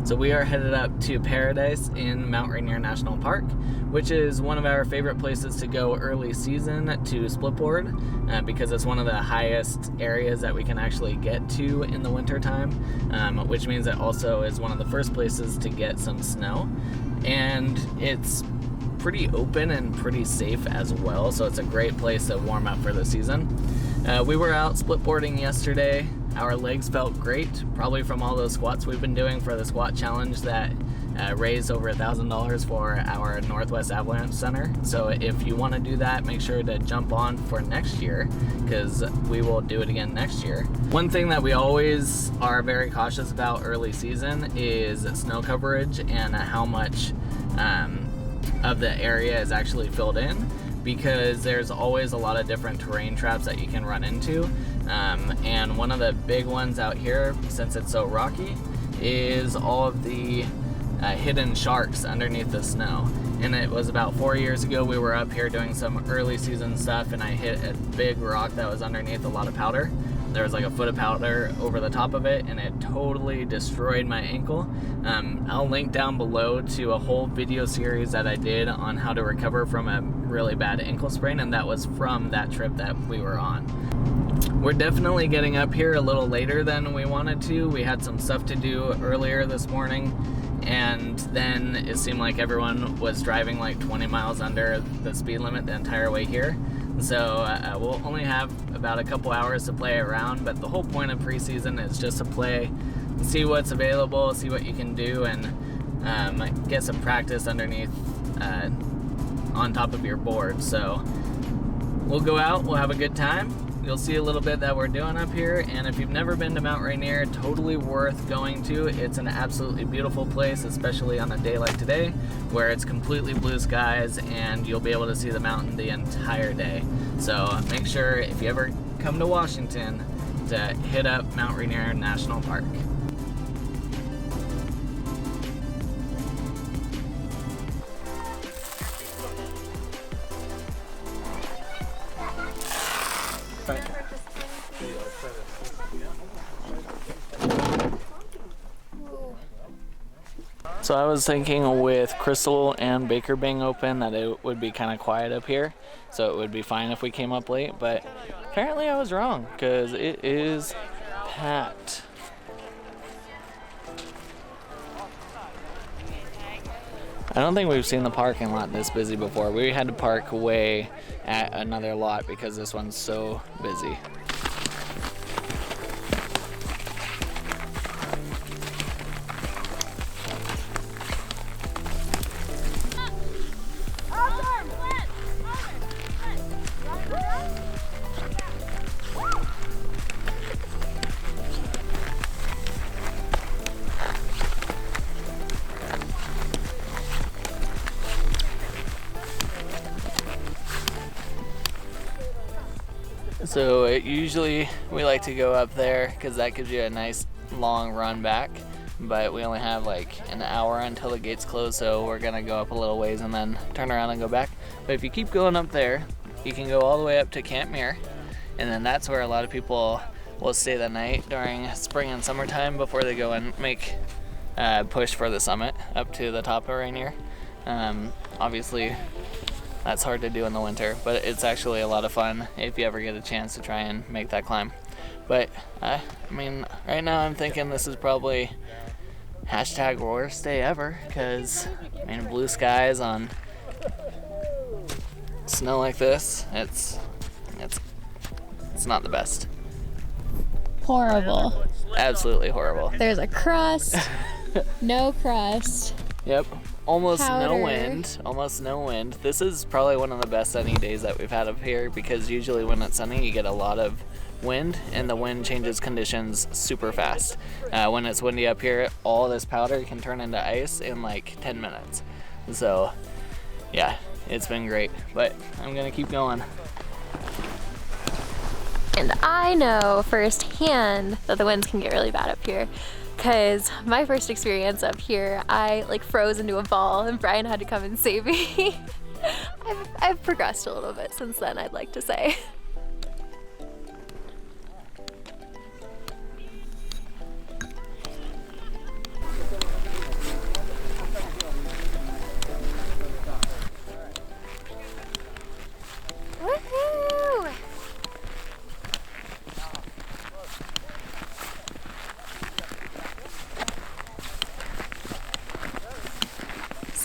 So we are headed up to Paradise in Mt Rainier National Park, which is one of our favorite places to go early season to splitboard because it's one of the highest areas that we can actually get to in the winter time, which means it also is one of the first places to get some snow. And it's pretty open and pretty safe as well, so it's a great place to warm up for the season. We were out splitboarding yesterday. Our legs felt great, probably from all those squats we've been doing for the squat challenge that raised over $1,000 for our Northwest Avalanche Center. So if you want to do that, make sure to jump on for next year, because we will do it again next year. One thing that we always are very cautious about early season is snow coverage and how much of the area is actually filled in, because there's always a lot of different terrain traps that you can run into. And one of the big ones out here, since it's so rocky, is all of the hidden sharks underneath the snow. And it was about 4 years ago, we were up here doing some early season stuff, and I hit a big rock that was underneath a lot of powder. There was like a foot of powder over the top of it, and it totally destroyed my ankle. I'll link down below to a whole video series that I did on how to recover from a really bad ankle sprain, and that was from that trip that we were on. We're definitely getting up here a little later than we wanted to. We had some stuff to do earlier this morning, and then it seemed like everyone was driving like 20 miles under the speed limit the entire way here. So we'll only have about a couple hours to play around, but the whole point of preseason is just to play, see what's available, see what you can do, and get some practice underneath on top of your board. So we'll go out, we'll have a good time. You'll see a little bit that we're doing up here, and if you've never been to Mt Rainier, totally worth going to. It's an absolutely beautiful place, especially on a day like today, where it's completely blue skies and you'll be able to see the mountain the entire day. So make sure, if you ever come to Washington, to hit up Mt Rainier National Park. So I was thinking with Crystal and Baker being open that it would be kind of quiet up here, so it would be fine if we came up late, but apparently I was wrong, because it is packed. I don't think we've seen the parking lot this busy before. We had to park way at another lot because this one's so busy. So usually we like to go up there because that gives you a nice long run back, but we only have like an hour until the gates close, so we're gonna go up a little ways and then turn around and go back. But if you keep going up there, you can go all the way up to Camp Muir, and then that's where a lot of people will stay the night during spring and summertime before they go and make push for the summit up to the top of Rainier. Obviously that's hard to do in the winter, but it's actually a lot of fun if you ever get a chance to try and make that climb. But I mean, right now I'm thinking this is probably hashtag worst day ever, because I mean, blue skies on snow like this, it's not the best. Horrible. Absolutely horrible. There's a crust, no crust. Yep. Almost Powder. no wind. Almost no wind. This is probably one of the best sunny days that we've had up here, because usually when it's sunny you get a lot of wind, and the wind changes conditions super fast. When it's windy up here, all this powder can turn into ice in like 10 minutes. So yeah, it's been great, but I'm gonna keep going. And I know firsthand that the winds can get really bad up here, because my first experience up here, I like froze into a ball and Brian had to come and save me. I've progressed a little bit since then, I'd like to say.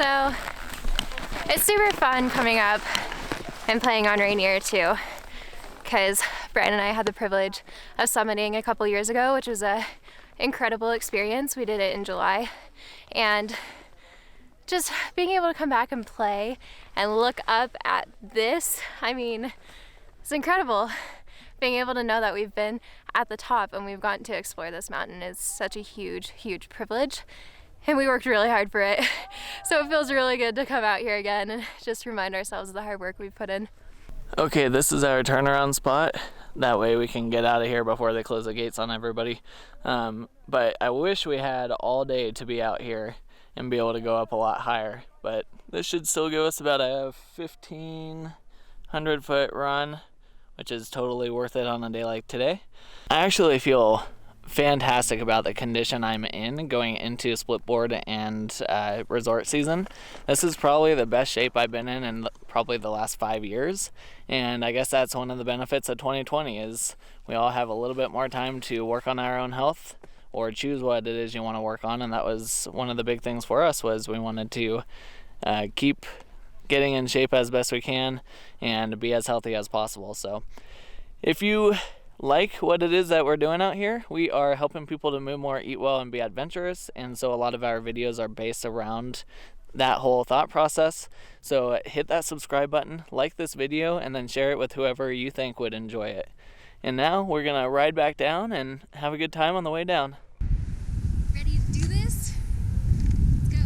So it's super fun coming up and playing on Rainier too, because Brian and I had the privilege of summiting a couple years ago, which was a incredible experience. We did it in July, and just being able to come back and play and look up at this, I mean, it's incredible. Being able to know that we've been at the top and we've gotten to explore this mountain is such a huge, huge privilege. And we worked really hard for it. So it feels really good to come out here again and just remind ourselves of the hard work we've put in. Okay, this is our turnaround spot. That way we can get out of here before they close the gates on everybody. But I wish we had all day to be out here and be able to go up a lot higher. But this should still give us about a 1,500 foot run, which is totally worth it on a day like today. I actually feel fantastic about the condition I'm in going into Splitboard and resort season. This is probably the best shape I've been in probably the last 5 years, and I guess that's one of the benefits of 2020 is we all have a little bit more time to work on our own health or choose what it is you want to work on. And that was one of the big things for us, was we wanted to keep getting in shape as best we can and be as healthy as possible. So if you like what it is that we're doing out here, we are helping people to move more, eat well, and be adventurous. And so a lot of our videos are based around that whole thought process. So hit that subscribe button, like this video, and then share it with whoever you think would enjoy it. And now we're gonna ride back down and have a good time on the way down. Ready to do this? Let's go.